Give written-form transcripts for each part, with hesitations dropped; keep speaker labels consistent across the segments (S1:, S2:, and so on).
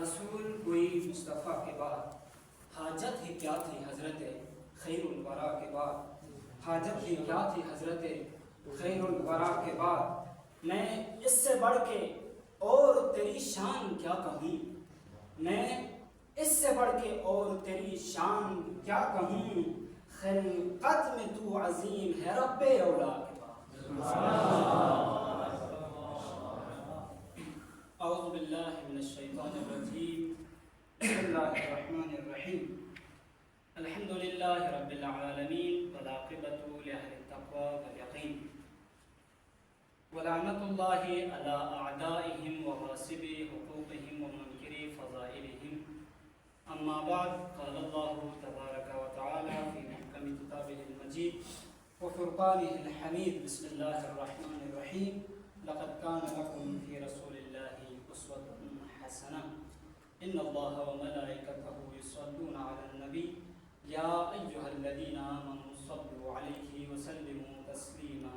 S1: رسول کوئی مصطفیٰ کے بعد حاجت ہی کیا تھی حضرت خیر الورا کے بعد، حاجت ہی کیا تھی حضرت خیر الورا کے بعد، میں اس سے بڑھ کے اور تیری شان کیا کہوں، میں اس سے بڑھ کے اور تیری شان کیا کہوں، خلقت میں تو عظیم ہے رب اولا کے بعد۔ اعوذ باللہ من الشیطان الرجیم، بسم اللہ الرحمن الرحیم، الحمد للہ رب العالمین والعاقبۃ لأہل التقوی والیقین، ولعنۃ اللہ علی اعدائہم وغاصب حقوقہم ومنکر فضائلہم، اما بعد، قال اللہ تبارک وتعالی فی محکم کتابہ المجید وفرقانہ الحمید، بسم اللہ الرحمن الرحیم، لقد کان لکم فی رسول اللہ اسوۃ حسنہ، ان اللہ وملائکتہ یصلون علی النبی یا ایہا الذین آمنوا صلوا علیہ وسلموا تسلیما۔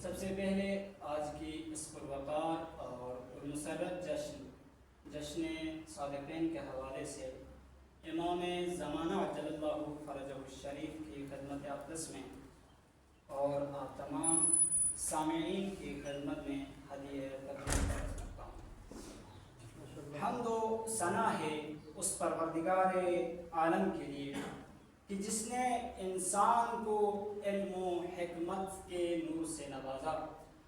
S1: سب سے پہلے آج کی اس پروقار اور مسرت جشن صادقین کے حوالے سے امام زمانہ عجل اللہ فرجہ الشریف کی خدمت اقدس میں اور آپ تمام سامعین کی خدمت میں ہدیہ تقدیم کرتا ہوں۔ حمد و ثنا ہے اس پروردگار عالم کے لیے کہ جس نے انسان کو علم و حکمت کے نور سے نوازا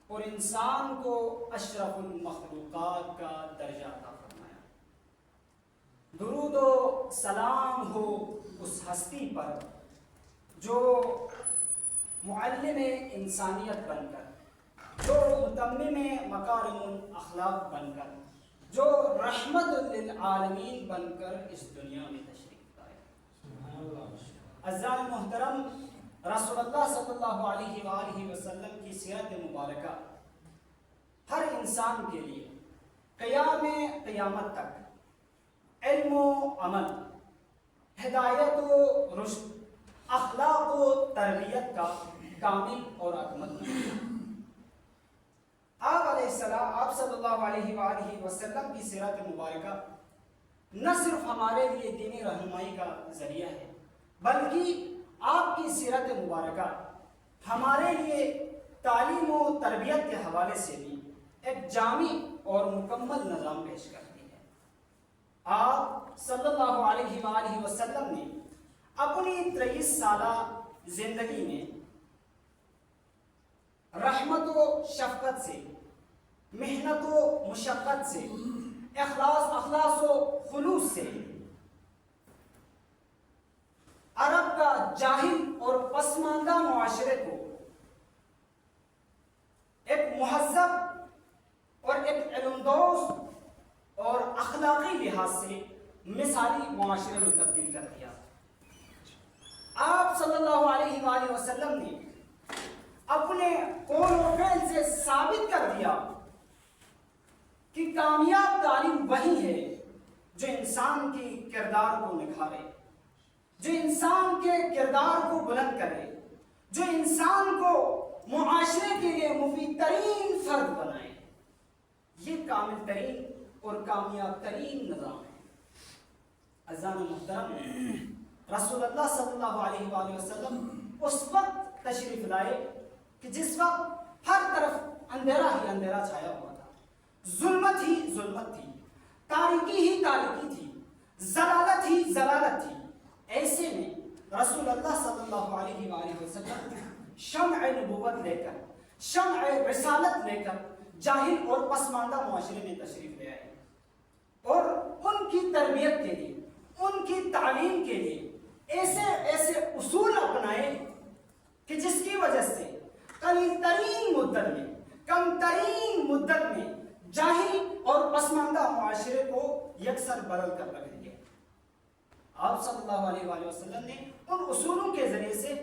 S1: اور انسان کو اشرف المخلوقات کا درجہ عطا فرمایا۔ درود و سلام ہو اس ہستی پر جو معلم انسانیت بن کر، جو متمم مکارم الاخلاق بن کر، جو رحمت للعالمین بن کر اس دنیا میں تشریف لائے۔ عزیزان محترم، رسول اللہ صلی اللہ علیہ وآلہ وسلم کی سیرت مبارکہ ہر انسان کے لیے قیام قیامت تک علم و عمل، ہدایت و رشد، اخلاق و تربیت کا کامل اور اکمل نمونہ۔ آپ صلی اللہ علیہ وآلہ وسلم کی سیرت مبارکہ نہ صرف ہمارے لیے دینی رہنمائی کا ذریعہ ہے، بلکہ آپ کی سیرت مبارکہ ہمارے لیے تعلیم و تربیت کے حوالے سے بھی ایک جامع اور مکمل نظام پیش کرتی ہے۔ آپ صلی اللہ علیہ وآلہ وسلم نے اپنی 23 سالہ زندگی میں رحمت و شفقت سے، محنت و مشقت سے، اخلاص و خلوص سے عرب کا جاہل اور پسماندہ معاشرے کو ایک مہذب اور ایک علم دوز اور اخلاقی لحاظ سے مثالی معاشرے میں تبدیل کر دیا۔ آپ صلی اللہ علیہ وآلہ وسلم نے اپنے قول و فعل سے ثابت کر دیا کہ کامیاب تعلیم وہی ہے جو انسان کی کردار کو نکھارے، جو انسان کے کردار کو بلند کرے، جو انسان کو معاشرے کے لیے مفید ترین فرد بنائے۔ یہ کامل ترین اور کامیاب ترین نظام ہے۔ عزیزان محترم، رسول اللہ صلی اللہ علیہ وآلہ وسلم اس وقت تشریف لائے کہ جس وقت ہر طرف اندھیرا ہی اندھیرا چھایا ہوا تھا، ظلمت ہی ظلمت تھی، تاریکی ہی تاریکی تھی، ضلالت ہی ضلالت تھی۔ ایسے میں رسول اللہ صلی اللہ علیہ وآلہ وسلم شمع نبوت لے کر، شمع رسالت لے کر جاہل اور پسماندہ معاشرے میں تشریف لے آئے اور ان کی تربیت کے لیے، ان کی تعلیم کے لیے ایسے اصول اپنائے کہ جس کی وجہ سے قلیل ترین مدت میں، کم ترین مدت میں جاہل اور پسماندہ معاشرے کو یکسر بدل کر رکھ دیا۔ آپ صلی اللہ علیہ وآلہ وسلم نے ان اصولوں کے ذریعے سے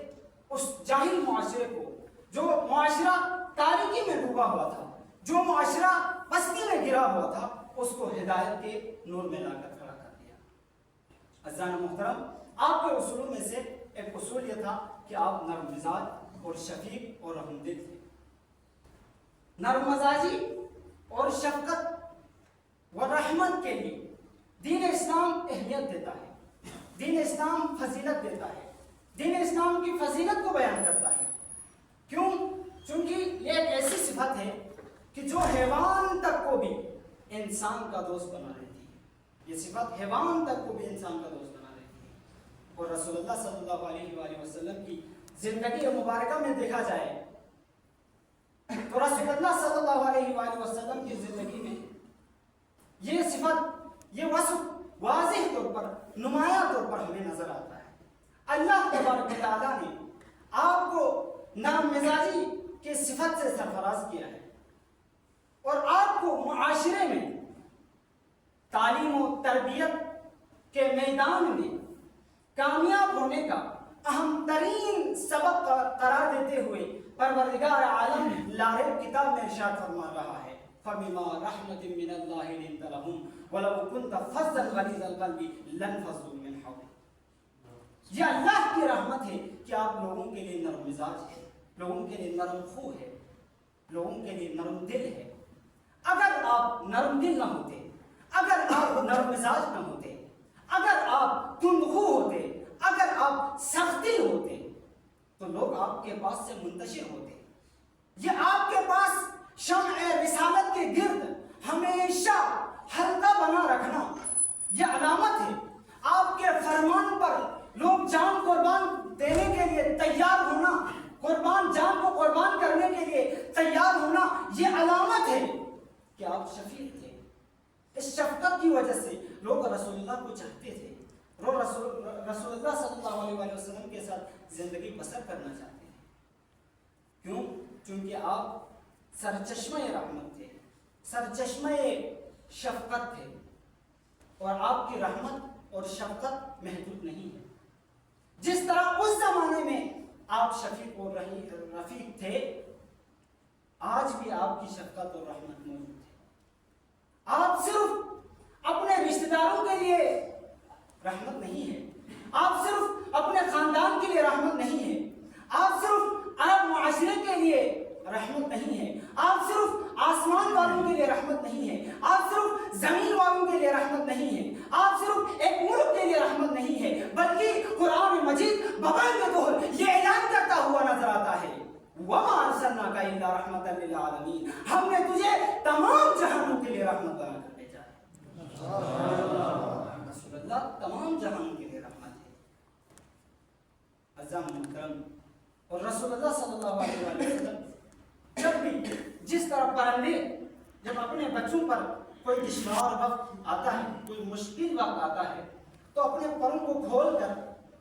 S1: اس جاہل معاشرے کو، جو معاشرہ تاریکی میں ڈوبا ہوا تھا، جو معاشرہ پستی میں گرا ہوا تھا، اس کو ہدایت کے نور میں لا کر کھڑا کر دیا۔ عزیزان محترم، آپ کے اصولوں میں سے ایک اصول یہ تھا کہ آپ نرم مزاج اور شفیق اور رحم دل تھے. نرم مزاجی اور شفقت و رحمت کے لیے دین اسلام اہمیت دیتا ہے. دین اسلام فضیلت دیتا ہے. دین اسلام کی فضیلت کو بیان کرتا ہے. کیوں؟ چونکہ یہ ایک ایسی صفت ہے کہ جو حیوان تک کو بھی انسان کا دوست بنا دیتی ہے. یہ صفت حیوان تک کو بھی انسان کا دوست بنا دیتی ہے. اور رسول اللہ صلی اللہ علیہ وآلہ وسلم کی زندگی مبارکہ میں دیکھا جائے تو رسول اللہ صلی اللہ علیہ وآلہ وسلم کی زندگی میں یہ صفت، یہ وصف واضح طور پر، نمایاں طور پر ہمیں نظر آتا ہے. اللہ تبارک و تعالیٰ نے آپ کو نرم مزاجی کی صفت سے سرفراز کیا ہے اور آپ کو معاشرے میں تعلیم و تربیت کے میدان میں کامیاب ہونے کا اہم ترین سبق قرار دیتے ہوئے پروردگار عالم لاریب کتاب میں ارشاد فرما رہا ہے فَبِمَا رَحْمَةٍ مِّنَ اللَّهِ لِنْتَ لَهُمْ وَلَوْ كُنْتَ فَظًّا غَلِيظَ الْقَلْبِ لَانفَضُّوا مِنْ حَوْلِكَ. یہ اللہ کی رحمت ہے کہ آپ لوگوں کے لیے نرم مزاج ہے، لوگوں کے لیے نرم خو ہے، لوگوں کے لیے نرم دل ہے. اگر آپ نرم دل نہ ہوتے، اگر آپ نرم مزاج نہ ہوتے، اگر آپ تند خو ہوتے، اگر آپ سخت دل ہوتے تو لوگ آپ کے پاس سے منتشر ہوتے. یہ آپ کے پاس شمع رسالت کے گرد ہمیشہ حلقہ بنا رکھنا یہ علامت ہے. آپ کے فرمان پر لوگ جان قربان دینے کے لیے تیار ہونا، جان کو قربان کرنے کے لیے تیار ہونا یہ علامت ہے کہ آپ شفیق تھے. اس شفقت کی وجہ سے لوگ رسول اللہ کو چاہتے تھے، رسول اللہ صلی اللہ علیہ وسلم کے ساتھ زندگی بسر کرنا چاہتے تھے. کیوں؟ چونکہ آپ سرچشمہ رحمت تھے، سرچشمہ شفقت تھے اور آپ کی رحمت اور شفقت محدود نہیں ہے. جس طرح اس زمانے میں آپ شفیق اور رفیق تھے، آج بھی آپ کی شفقت اور رحمت موجود ہے. آپ صرف اپنے رشتہ داروں کے لیے رحمت نہیں ہے، آپ صرف اپنے خاندان کے لیے رحمت نہیں ہے، آپ صرف عرب معاشرے کے لیے رحمت نہیں ہے، آپ صرف آسمان والوں کے لیے رحمت نہیں ہے، آپ صرف زمین والوں کے لیے رحمت نہیں ہے، آپ صرف ایک ملک کے لیے رحمت نہیں ہے، بلکہ قرآن مجید بغل میں تو یہ اعلان کرتا ہوا نظر آتا ہے وَمَا أَرْسَلْنَاكَ إِلَّا رَحْمَةً لِّلْعَالَمِينَ. ہم نے تجھے تمام جہانوں کے لیے رحمت بنا کر بھیجا ہے. رسول اللہ تمام جہانوں کے لیے رحمت ہے. عزیزان محترم، اور رسول اللہ صلی اللہ علیہ وسلم جب بھی جس طرح پرندے جب اپنے بچوں پر کوئی دشوار وقت آتا ہے، کوئی مشکل وقت آتا ہے تو اپنے پروں کو کھول کر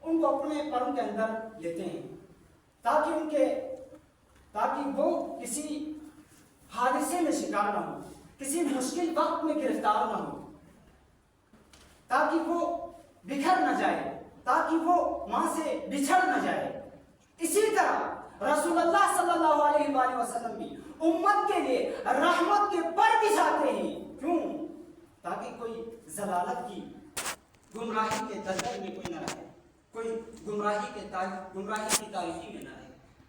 S1: ان کو اپنے پروں کے اندر لیتے ہیں تاکہ وہ کسی حادثے میں شکار نہ ہو، کسی مشکل وقت میں گرفتار نہ ہو، تاکہ وہ بکھر نہ جائے، تاکہ وہ ماں سے بچھڑ نہ جائے. اسی طرح رسول اللہ صلی اللہ علیہ وآلہ وسلم بھی امت کے لیے رحمت کے پر بچھاتے ہیں. کیوں؟ تاکہ کوئی ضلالت کی گمراہی کے دلدل میں کوئی نہ رہے، کوئی گمراہی کی تاریکی میں نہ رہے.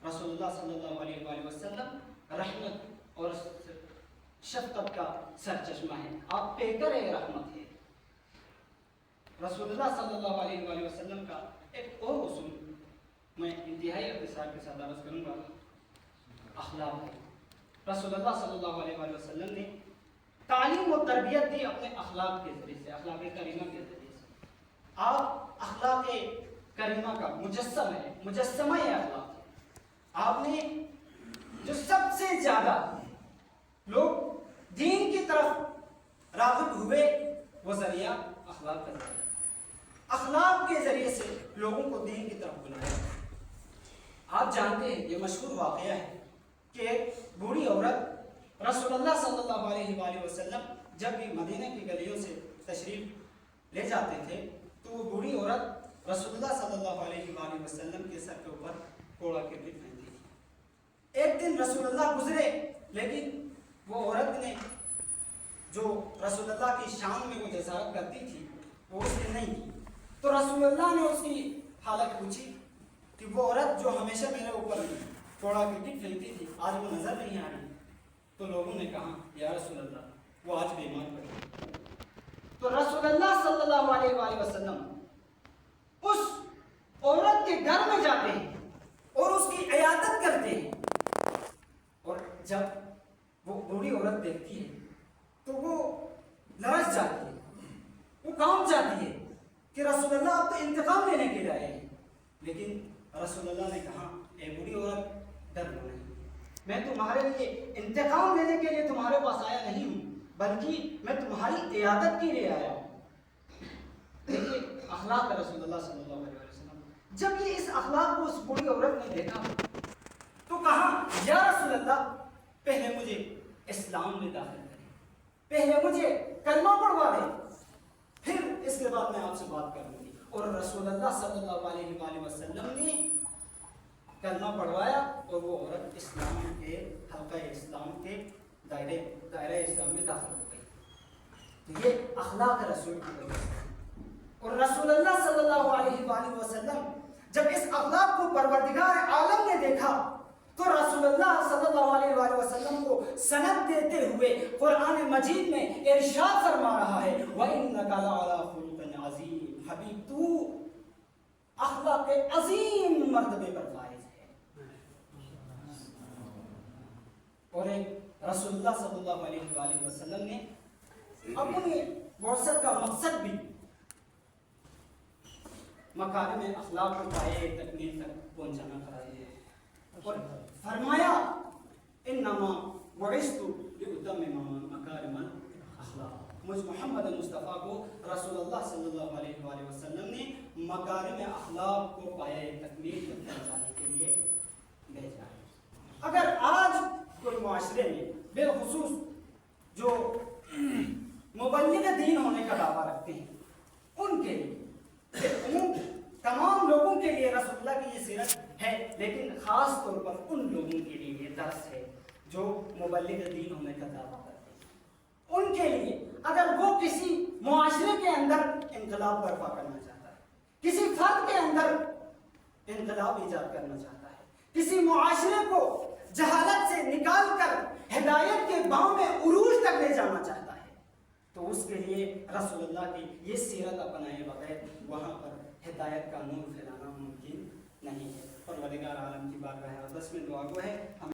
S1: رسول اللہ صلی اللہ علیہ وآلہ وسلم رحمت اور شفقت کا سرچشمہ ہے. آپ پیکر رحمت ہے. رسول اللہ صلی اللہ علیہ وآلہ وسلم کا ایک اور اصول میں انتہائی اختصار کے ساتھ عرض کروں گا، اخلاق ہے. رسول اللہ صلی اللہ علیہ وآلہ وسلم نے تعلیم و تربیت دی اپنے اخلاق کے ذریعے سے، اخلاق کریمہ کے ذریعے سے. آپ اخلاق کریمہ کا مجسمہ اخلاق ہے. آپ نے جو سب سے زیادہ لوگ دین کی طرف راغب ہوئے وہ ذریعہ اخلاق کا ذریعہ، اخلاق کے ذریعے سے لوگوں کو دین کی طرف بلایا. آپ جانتے ہیں یہ مشہور واقعہ ہے کہ ایک بوڑھی عورت رسول اللہ صلی اللہ علیہ وآلہ وسلم جب بھی مدینہ کی گلیوں سے تشریف لے جاتے تھے تو وہ بوڑھی عورت رسول اللہ صلی اللہ علیہ وآلہ وسلم کے سر کے اوپر کوڑا کرکٹ پہنتی تھی. ایک دن رسول اللہ گزرے لیکن وہ عورت نے جو رسول اللہ کی شان میں وہ جسارت کرتی تھی وہ اس نے نہیں کی. تو رسول اللہ نے اس کی حالت پوچھی کہ وہ عورت جو ہمیشہ میرے اوپر تھوڑا کرکٹ کھیلتی تھی، آج وہ نظر نہیں آ رہی، تو لوگوں نے کہا یا رسول اللہ وہ آج بیمار پڑی۔ تو رسول اللہ صلی اللہ علیہ وآلہ وسلم اس عورت کے گھر میں جاتے ہیں اور اس کی عیادت کرتے ہیں، اور جب وہ بوڑھی عورت دیکھتی ہے تو وہ لرز جاتی ہے، وہ کانپ جاتی ہے کہ رسول اللہ آپ تو انتقام لینے کے لیے آئے ہیں۔ لیکن رسول اللہ نے کہا اے بوڑھی عورت ڈرنا نہیں، میں تمہارے لیے انتقام لینے کے لیے تمہارے پاس آیا نہیں ہوں، بلکہ میں تمہاری عیادت کے لیے آیا ہوں۔ دیکھیے اخلاق رسول اللہ صلی اللہ علیہ وسلم، جب یہ اس اخلاق کو اس بوڑھی عورت نے دیکھا تو کہا یا رسول اللہ پہلے مجھے اسلام میں داخل کریں، پہلے مجھے کلمہ پڑھوا دیں، پھر اس کے بعد میں آپ سے بات کروں گی۔ اور رسول اللہ صلی اللہ علیہ وآلہ وسلم نے کلمہ پڑھوایا اور وہ عورت اسلام کے حلقہ اسلام کے دائرہ اسلام میں داخل ہو گئی۔ تو یہ اخلاق رسول کی وجہ سے۔ اور رسول اللہ صلی اللہ علیہ وآلہ وسلم جب اس اخلاق کو پروردگار عالم نے دیکھا تو رسول اللہ صلی اللہ علیہ وآلہ وسلم کو سند دیتے ہوئے قرآن مجید میں ارشاد فرما رہا ہے وَإِنَّكَ لَعَلَىٰ خُلُقٍ عَظِيمٍ، حبیب تو اخلاق عظیم مرتبے پر فائز ہے۔ اور ایک رسول اللہ صلی اللہ علیہ وآلہ وسلم نے اپنے بعثت کا مقصد بھی مکارم اخلاق کو پائے تکمیل تک پہنچانا چاہیے، اور فرمایا انما بعثت لأتمم مکارم الاخلاق، مجھ محمد مصطفیٰ کو رسول اللہ صلی اللہ علیہ وآلہ وسلم نے مکارم اخلاق کو پائے تکمیل تک پہنچانے کے لیے بھیجا ہے۔ اگر آج کوئی معاشرے میں بالخصوص جو مبلغ دین ہونے کا دعویٰ رکھتے ہیں ان کے لیے تمام لوگوں کے لیے رسول اللہ کی یہ سیرت ہے، لیکن خاص طور پر ان لوگوں کے لیے یہ درس ہے جو مبلغ دین ہونے کا دعویٰ کرتے ہیں۔ ان کے لیے اگر وہ کسی معاشرے کے اندر انقلاب برپا کرنا چاہتا ہے، کسی فرد کے اندر انقلاب ایجاد کرنا چاہتا ہے، کسی معاشرے کو جہالت سے نکال کر ہدایت کے بام میں عروج تک لے جانا چاہتا ہے، تو اس کے لیے رسول اللہ کی یہ سیرت اپنائے بغیر وہاں پر ہدایت کا نور پھیلانا ممکن نہیں ہے۔ پروردگار عالم کی بارگاہ اقدس میں دعا گو ہے